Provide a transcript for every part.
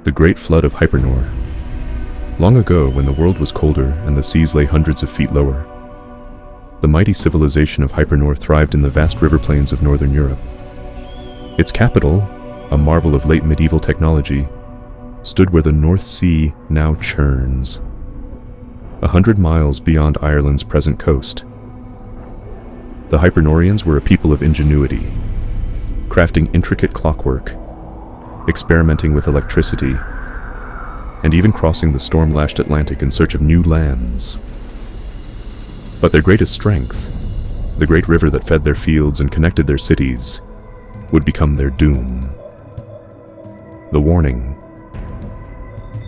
The Great Flood of Hypernor. Long ago, when the world was colder and the seas lay hundreds of feet lower, the mighty civilization of Hypernor thrived in the vast river plains of northern Europe. Its capital, a marvel of late medieval technology, stood where the North Sea now churns, 100 miles beyond Ireland's present coast. The Hypernorians were a people of ingenuity, crafting intricate clockwork, experimenting with electricity, and even crossing the storm-lashed Atlantic in search of new lands. But their greatest strength, the great river that fed their fields and connected their cities, would become their doom. The warning.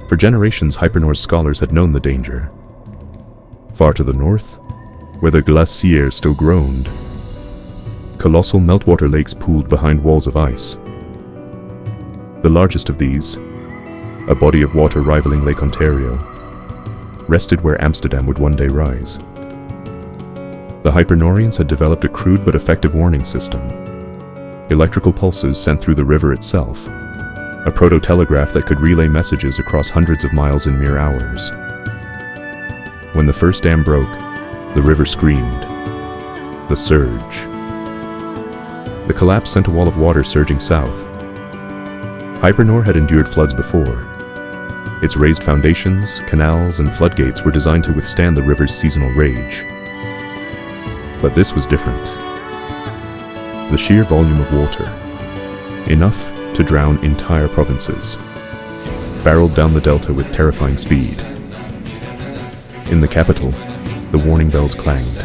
For generations, Hypernor's scholars had known the danger. Far to the north, where the glacier still groaned, colossal meltwater lakes pooled behind walls of ice. The largest of these, a body of water rivaling Lake Ontario, rested where Amsterdam would one day rise. The Hypernorians had developed a crude but effective warning system. Electrical pulses sent through the river itself, a proto-telegraph that could relay messages across hundreds of miles in mere hours. When the first dam broke, the river screamed. The surge. The collapse sent a wall of water surging south. Hypernor had endured floods before. Its raised foundations, canals, and floodgates were designed to withstand the river's seasonal rage. But this was different. The sheer volume of water, enough to drown entire provinces, barreled down the delta with terrifying speed. In the capital, the warning bells clanged.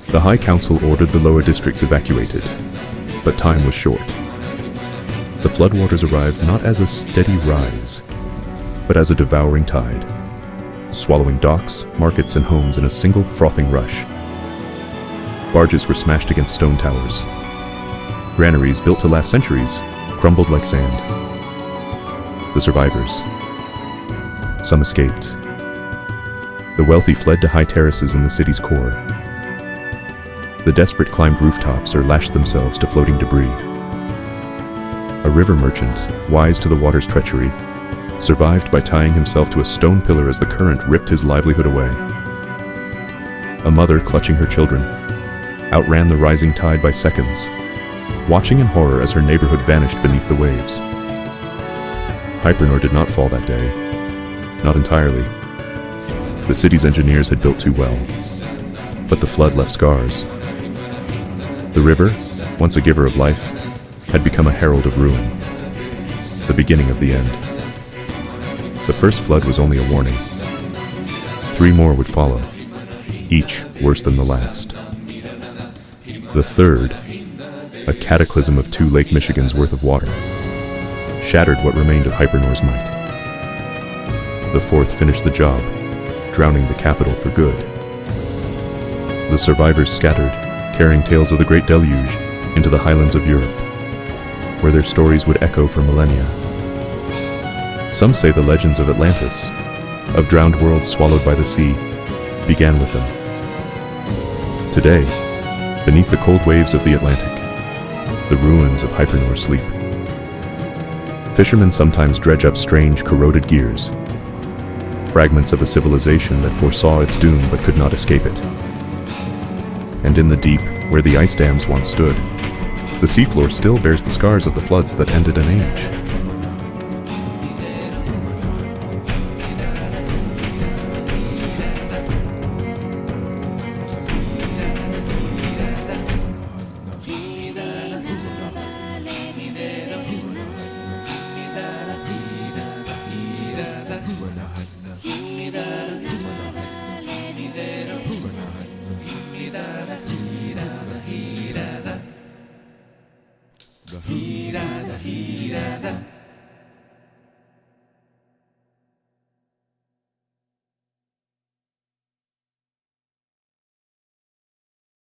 The High Council ordered the lower districts evacuated, but time was short. The floodwaters arrived not as a steady rise, but as a devouring tide, swallowing docks, markets, and homes in a single frothing rush. Barges were smashed against stone towers. Granaries built to last centuries crumbled like sand. The survivors. Some escaped. The wealthy fled to high terraces in the city's core. The desperate climbed rooftops or lashed themselves to floating debris. A river merchant, wise to the water's treachery, survived by tying himself to a stone pillar as the current ripped his livelihood away. A mother, clutching her children, outran the rising tide by seconds, watching in horror as her neighborhood vanished beneath the waves. Hypernor did not fall that day. Not entirely. The city's engineers had built too well, but the flood left scars. The river, once a giver of life, had become a herald of ruin, the beginning of the end. The first flood was only a warning. 3 more would follow, each worse than the last. The third, a cataclysm of 2 Lake Michigan's worth of water, shattered what remained of Hypernor's might. The fourth finished the job, drowning the capital for good. The survivors scattered, carrying tales of the Great Deluge into the highlands of Europe, where their stories would echo for millennia. Some say the legends of Atlantis, of drowned worlds swallowed by the sea, began with them. Today, beneath the cold waves of the Atlantic, the ruins of Hypernor sleep. Fishermen sometimes dredge up strange, corroded gears, fragments of a civilization that foresaw its doom but could not escape it. And in the deep, where the ice dams once stood, the seafloor still bears the scars of the floods that ended an age. The